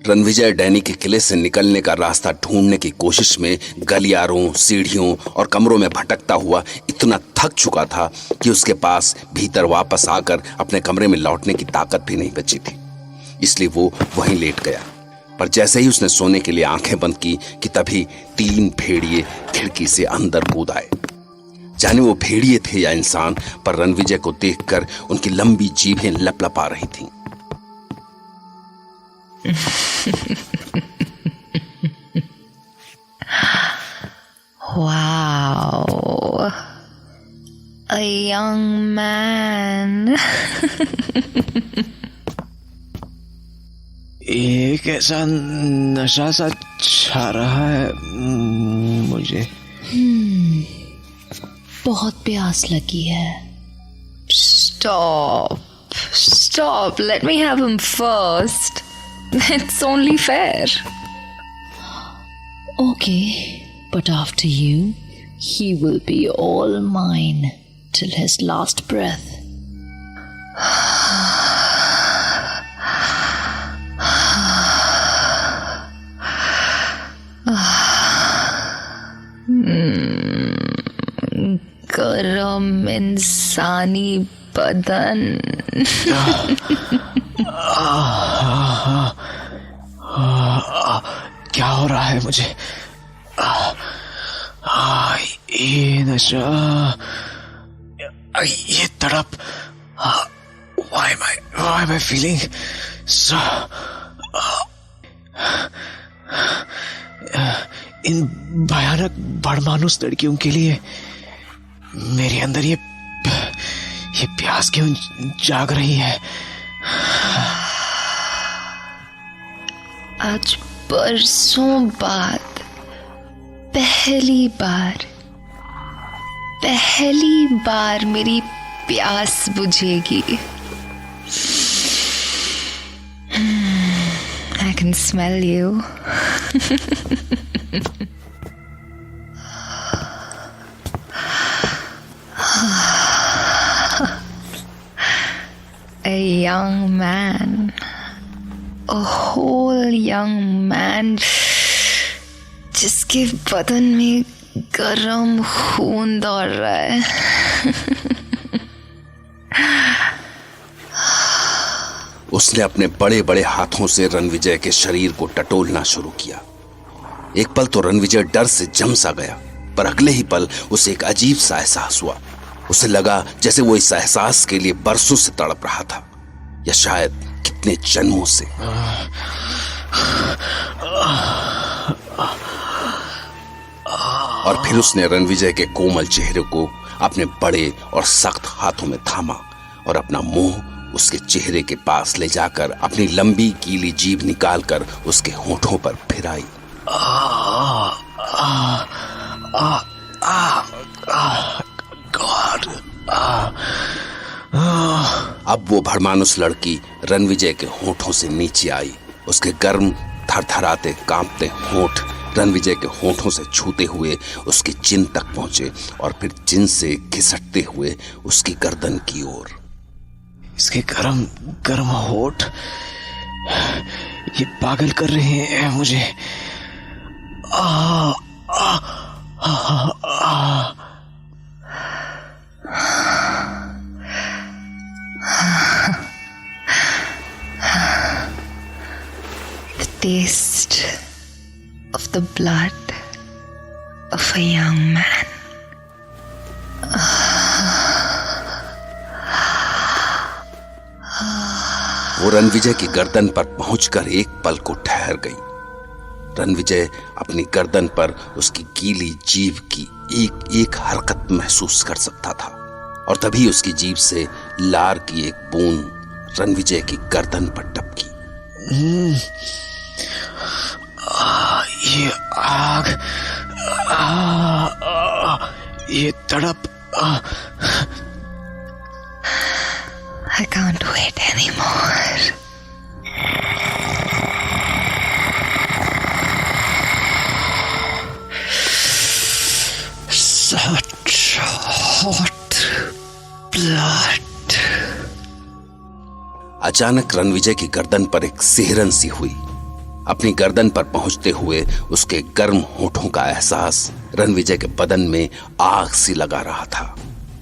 Ranvijay Danny के किले से निकलने का रास्ता ढूंढने की कोशिश में गलियारों, सीढ़ियों और कमरों में भटकता हुआ इतना थक चुका था कि उसके पास भीतर वापस आकर अपने कमरे में लौटने की ताकत भी नहीं बची थी। इसलिए वो वहीं लेट गया। पर जैसे ही उसने सोने के लिए आंखें बंद की कि तभी 3 भेड़िए खिड़की से अंदर कूद आए। जाने वो भेड़िए थे या इंसान, पर रणविजय को देखकर उनकी लंबी जीभें लपलपा रही थीं। Wow, a young man. ये कैसा नशा सा छा रहा है मुझे। बहुत प्यास लगी है। Stop, stop. Let me have him first. It's only fair. Okay, but after you, he will be all mine till his last breath. गरम इंसानी बदन। क्या हो रहा है मुझे? ये नशा, ये तड़प। Why am I feeling so? इन भयानक बड़मानुस लड़कियों के लिए मेरे अंदर ये प्यास क्यों जाग रही है? आज बरसों बाद पहली बार मेरी प्यास बुझेगी। I can smell you. A young man, a whole young man, जिसके बदन में गरम खून दौड़ रहा है। उसने अपने बड़े बड़े हाथों से रणविजय के शरीर को टटोलना शुरू किया। एक पल तो रणविजय डर से जम सा गया, पर अगले ही पल उसे एक अजीब सा एहसास हुआ। उसे लगा जैसे वो इस एहसास के लिए बरसों से तड़प रहा था, या शायद कितने जन्मों से। और फिर उसने रणविजय के कोमल चेहरे को अपने बड़े और सख्त हाथों में थामा और अपना मुंह उसके चेहरे के पास ले जाकर अपनी लंबी गीली जीभ निकालकर उसके होठों पर फिराई। अब वो भड़मानुस लड़की रणविजय के होठों से नीचे आई। उसके गर्म थरथराते कांपते होठ रणविजय के होठों से छूते हुए उसकी चिन तक पहुंचे और फिर चिन से घिसटते हुए उसकी गर्दन की ओर। इसके गरम गरम होठ ये पागल कर रहे हैं मुझे। The taste of the blood of a young man. वो रणविजय की गर्दन पर पहुंचकर एक पल को ठहर गई। रणविजय अपनी गर्दन पर उसकी गीली जीभ की एक एक हरकत महसूस कर सकता था, और तभी उसकी जीभ से लार की एक बूंद रणविजय की गर्दन पर टपकी। ये आग, ये तड़प। I can't wait anymore. Such hot blood. अचानक रणविजय की गर्दन पर एक सिहरन सी हुई। अपनी गर्दन पर पहुंचते हुए उसके गर्म होठों का एहसास रणविजय के बदन में आग सी लगा रहा था।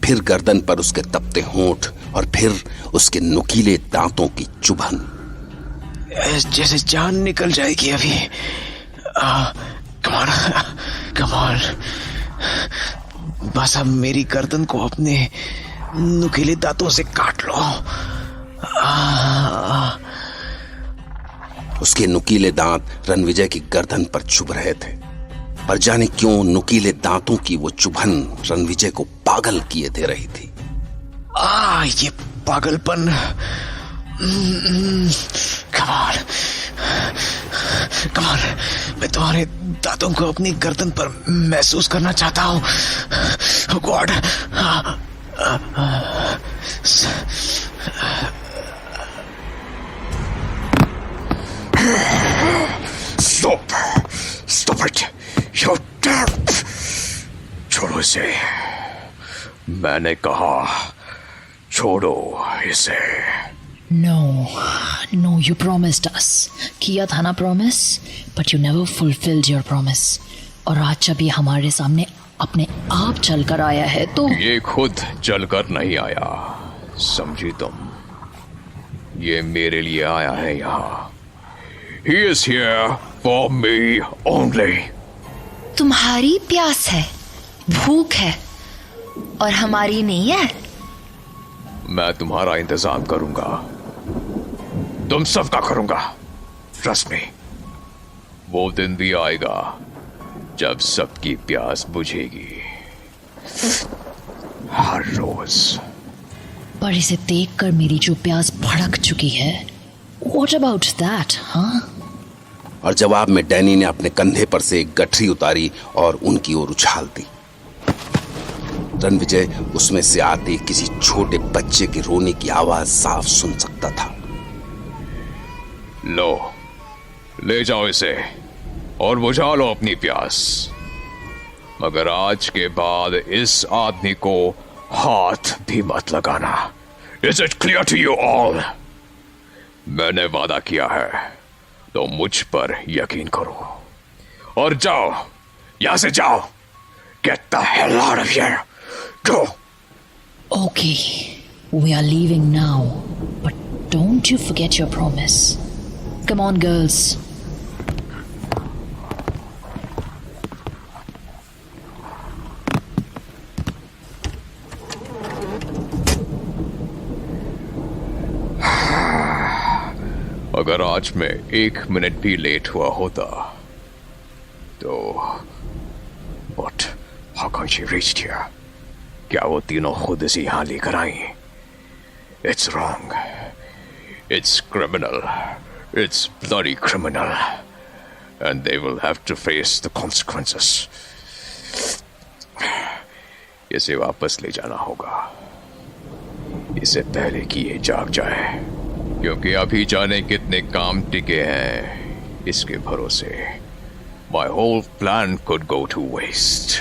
फिर गर्दन पर उसके तपते होंठ और फिर उसके नुकीले दांतों की चुभन। जैसे जान निकल जाएगी अभी। कमान कमान, बस अब मेरी गर्दन को अपने नुकीले दांतों से काट लो। उसके नुकीले दांत रणविजय की गर्दन पर चुभ रहे थे, पर जाने क्यों नुकीले दांतों की वो चुभन रणविजय को पागल किए दे रही थी। ये पागलपन। कमाल कमाल, मैं तुम्हारे दांतों को अपनी गर्दन पर महसूस करना चाहता हूँ। God. Stop it! You're dead! छोड़ो इसे, मैंने कहा छोड़ो इसे। No, you promised us. किया था ना promise, but you never fulfilled your promise. और आज जब ये हमारे सामने अपने आप चल कर आया है तो ये खुद चलकर नहीं आया, समझी तुम? ये मेरे लिए आया है यहाँ। He is here for me only. तुम्हारी प्यास है, भूख है, और हमारी नहीं है। मैं तुम्हारा इंतजाम करूंगा, तुम सबका करूंगा। ट्रस्ट मी, वो दिन भी आएगा जब सबकी प्यास बुझेगी, हर रोज। पर इसे देखकर मेरी जो प्यास भड़क चुकी है, What about that, हाँ? और जवाब में डैनी ने अपने कंधे पर से एक गठरी उतारी और उनकी ओर उछाल दी। रणविजय उसमें से आते किसी छोटे बच्चे के रोने की आवाज साफ सुन सकता था। लो, ले जाओ इसे और बुझा लो अपनी प्यास, मगर आज के बाद इस आदमी को हाथ भी मत लगाना। Is it clear to you all? मैंने वादा किया है तो मुझ पर यकीन करो और जाओ, यहां से जाओ। Get the hell out of here. Go. Okay, we are leaving now, but don't you forget your promise. Come on, girls. अगर आज मैं 1 मिनट भी लेट हुआ होता तो But how come she reached here? क्या वो तीनों खुद इसे यहाँ लेकर आई? It's wrong. It's criminal. It's bloody criminal. And they will have to face the consequences. इसे वापस ले जाना होगा, इससे पहले कि ये जाग जाए, क्योंकि अभी जाने कितने काम टिके हैं इसके भरोसे। My whole plan could go to waste.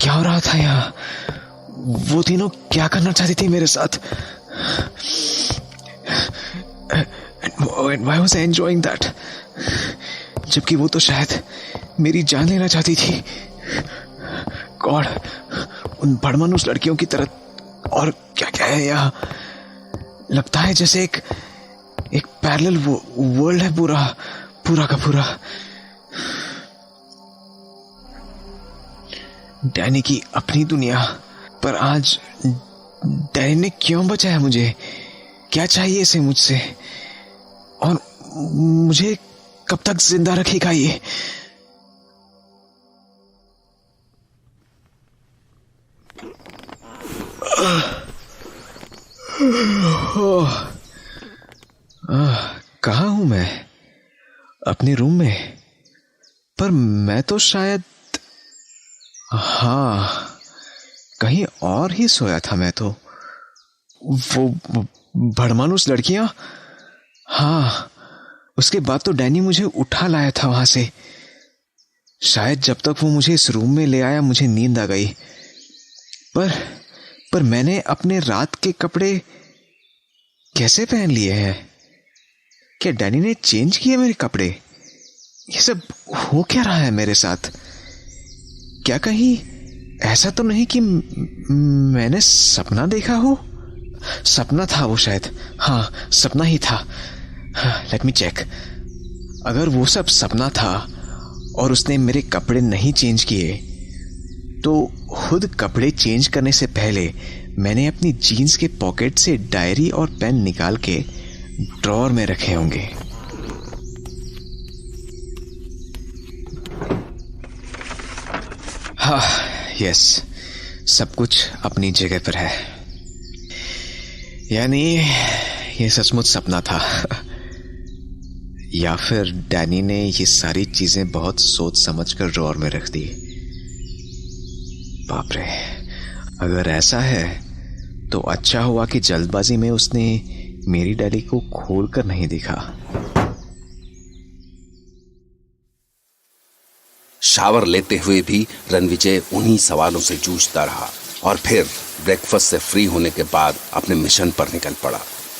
क्या हो रहा था यहाँ? वो तीनों क्या करना चाहती थी मेरे साथ? And why was I enjoying that? जबकि वो तो शायद मेरी जान लेना चाहती थी। गॉड, उन बड़मनुष्य लड़कियों की तरह और क्या क्या है यहाँ? लगता है जैसे एक पैरेलल वर्ल्ड है पूरा का पूरा। डैनी की अपनी दुनिया, पर आज डैनी ने क्यों बचाया मुझे? क्या चाहिए इसे मुझसे? और मुझे कब तक जिंदा रखेगा ये? कहाँ हूं मैं? अपने रूम में? पर मैं तो शायद, हाँ, कहीं और ही सोया था मैं तो। वो बड़मानुस लड़कियां, हाँ, उसके बाद तो डैनी मुझे उठा लाया था वहां से। शायद जब तक वो मुझे इस रूम में ले आया मुझे नींद आ गई। पर मैंने अपने रात के कपड़े कैसे पहन लिए हैं? क्या डैनी ने चेंज किए मेरे कपड़े? ये सब हो क्या रहा है मेरे साथ? क्या कहीं ऐसा तो नहीं कि मैंने सपना देखा हो? सपना था वो शायद। हाँ, सपना ही था। Let me check. अगर वो सब सपना था और उसने मेरे कपड़े नहीं चेंज किए, तो खुद कपड़े चेंज करने से पहले मैंने अपनी जीन्स के पॉकेट से डायरी और पेन निकाल के ड्रॉअर में रखे होंगे। हाँ, यस, सब कुछ अपनी जगह पर है। यानी ये सचमुच सपना था। या फिर डैनी ने ये सारी चीजें बहुत सोच समझकर ड्रॉअर में रख दी। बाप रे, अगर ऐसा है तो अच्छा हुआ कि जल्दबाजी में उसने मेरी डायरी को खोलकर नहीं देखा। शावर लेते हुए भी रणविजय उन्हीं सवालों से जूझता रहा और फिर ब्रेकफास्ट से फ्री होने के बाद अपने मिशन पर निकल पड़ा,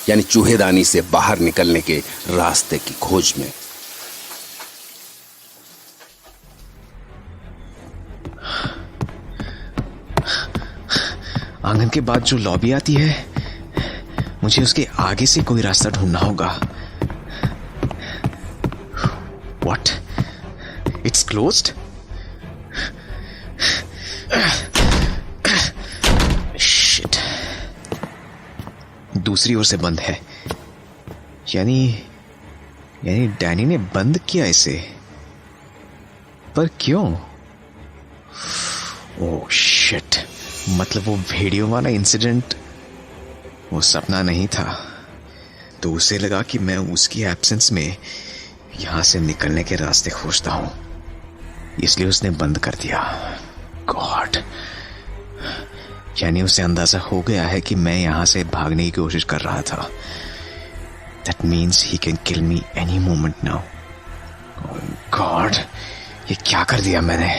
यानी चूहेदानी से बाहर निकलने के रास्ते की खोज में। आंगन के बाद जो लॉबी आती है, मुझे उसके आगे से कोई रास्ता ढूंढना होगा। व्हाट? It's closed? शिट, दूसरी ओर से बंद है। यानी डैनी ने बंद किया इसे। पर क्यों? ओह शिट, मतलब वो भेड़ियों वाला इंसिडेंट वो सपना नहीं था। तो उसे लगा कि मैं उसकी एब्सेंस में यहां से निकलने के रास्ते खोजता हूं, इसलिए उसने बंद कर दिया। गॉड, यानी उसे अंदाजा हो गया है कि मैं यहां से भागने की कोशिश कर रहा था। That means he can kill me any moment now. God, ये क्या कर दिया मैंने?